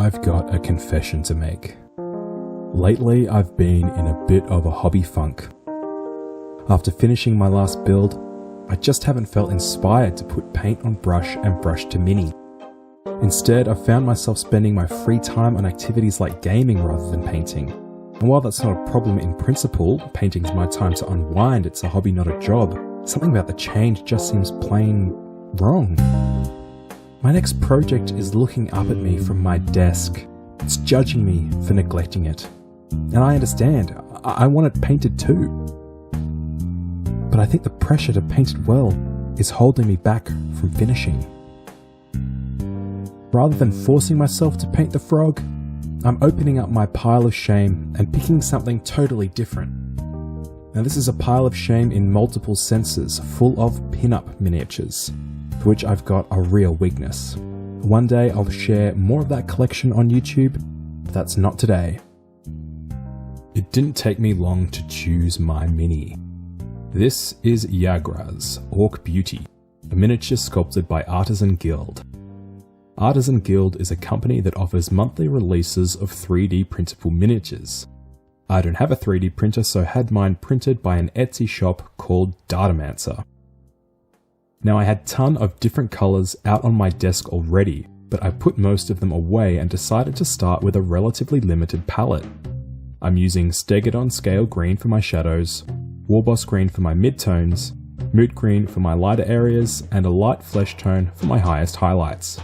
I've got a confession to make. Lately, I've been in a bit of a hobby funk. After finishing my last build, I just haven't felt inspired to put paint on brush and brush to mini. Instead, I've found myself spending my free time on activities like gaming rather than painting. And while that's not a problem in principle, painting's my time to unwind, it's a hobby not a job, something about the change just seems plain wrong. My next project is looking up at me from my desk. It's judging me for neglecting it. And I understand, I want it painted too. But I think the pressure to paint it well is holding me back from finishing. Rather than forcing myself to paint the frog, I'm opening up my pile of shame and picking something totally different. Now this is a pile of shame in multiple senses, full of pin-up miniatures, for which I've got a real weakness. One day I'll share more of that collection on YouTube, but that's not today. It didn't take me long to choose my mini. This is Yagra's Orc Beauty, a miniature sculpted by Artisan Guild. Artisan Guild is a company that offers monthly releases of 3D printable miniatures. I don't have a 3D printer, so had mine printed by an Etsy shop called Datamancer. Now I had a ton of different colours out on my desk already, but I put most of them away and decided to start with a relatively limited palette. I'm using Stegadon Scale Green for my shadows, Warboss Green for my midtones, Moot Green for my lighter areas, and a light flesh tone for my highest highlights.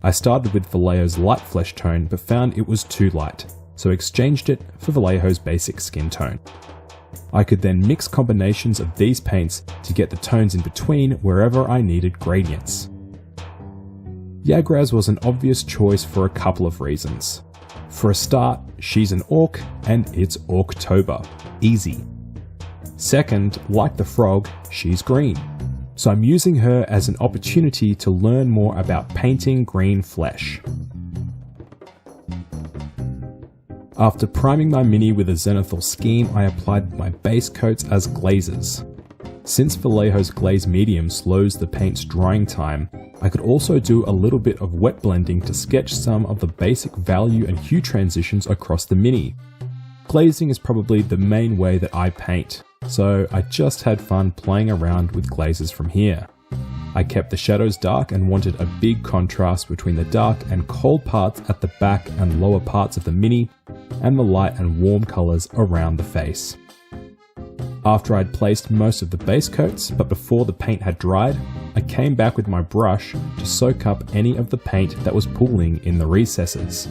I started with Vallejo's light flesh tone but found it was too light, so exchanged it for Vallejo's basic skin tone. I could then mix combinations of these paints to get the tones in between wherever I needed gradients. Yagra's was an obvious choice for a couple of reasons. For a start, she's an orc and it's Orktober. Easy. Second, like the frog, she's green. So I'm using her as an opportunity to learn more about painting green flesh. After priming my mini with a zenithal scheme, I applied my base coats as glazes. Since Vallejo's glaze medium slows the paint's drying time, I could also do a little bit of wet blending to sketch some of the basic value and hue transitions across the mini. Glazing is probably the main way that I paint, so I just had fun playing around with glazes from here. I kept the shadows dark and wanted a big contrast between the dark and cold parts at the back and lower parts of the mini, and the light and warm colours around the face. After I'd placed most of the base coats, but before the paint had dried, I came back with my brush to soak up any of the paint that was pooling in the recesses.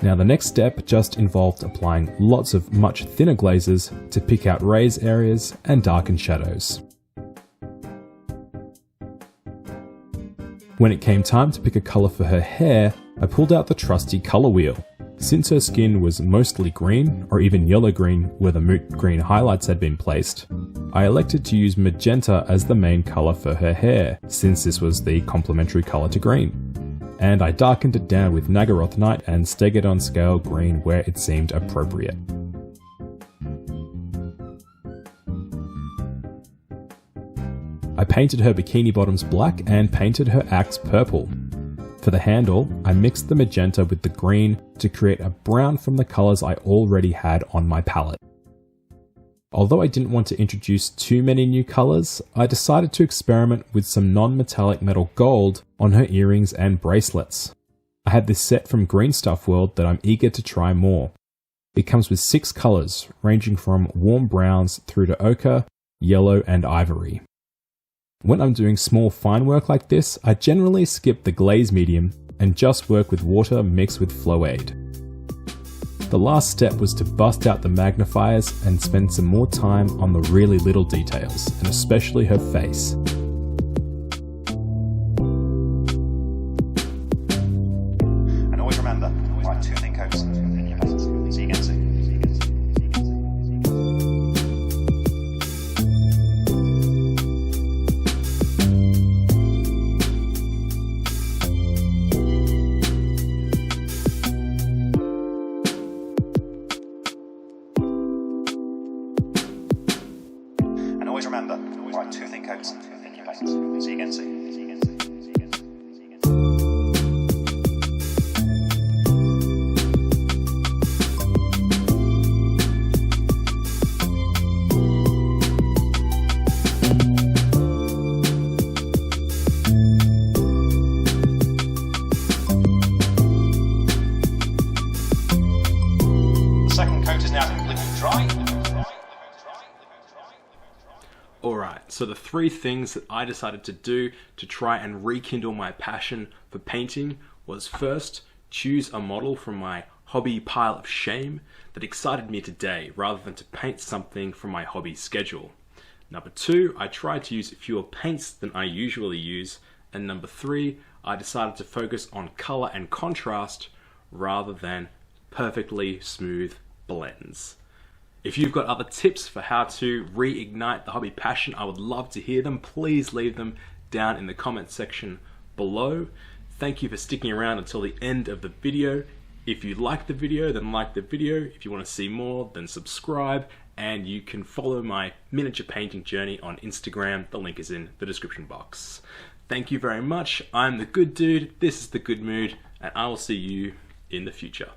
Now the next step just involved applying lots of much thinner glazes to pick out raise areas and darken shadows. When it came time to pick a colour for her hair, I pulled out the trusty colour wheel. Since her skin was mostly green, or even yellow-green where the moot green highlights had been placed, I elected to use magenta as the main colour for her hair, since this was the complementary colour to green. And I darkened it down with Nagaroth Night and Stegadon Scale Green where it seemed appropriate. I painted her bikini bottoms black and painted her axe purple. For the handle, I mixed the magenta with the green to create a brown from the colours I already had on my palette. Although I didn't want to introduce too many new colours, I decided to experiment with some non-metallic metal gold on her earrings and bracelets. I had this set from Green Stuff World that I'm eager to try more. It comes with 6 colours, ranging from warm browns through to ochre, yellow and ivory. When I'm doing small fine work like this, I generally skip the glaze medium and just work with water mixed with flow aid. The last step was to bust out the magnifiers and spend some more time on the really little details, and especially her face. And always remember, write 2 thin coats in your pencils. See you again soon. Always remember, write 2 thin coats. So the three things that I decided to do to try and rekindle my passion for painting was, first, choose a model from my hobby pile of shame that excited me today rather than to paint something from my hobby schedule. Number two, I tried to use fewer paints than I usually use. And number three, I decided to focus on color and contrast rather than perfectly smooth blends. If you've got other tips for how to reignite the hobby passion, I would love to hear them. Please leave them down in the comment section below. Thank you for sticking around until the end of the video. If you like the video, then like the video. If you want to see more, then subscribe. And you can follow my miniature painting journey on Instagram. The link is in the description box. Thank you very much. I'm the Good Dude. This is The Good Mood, and I will see you in the future.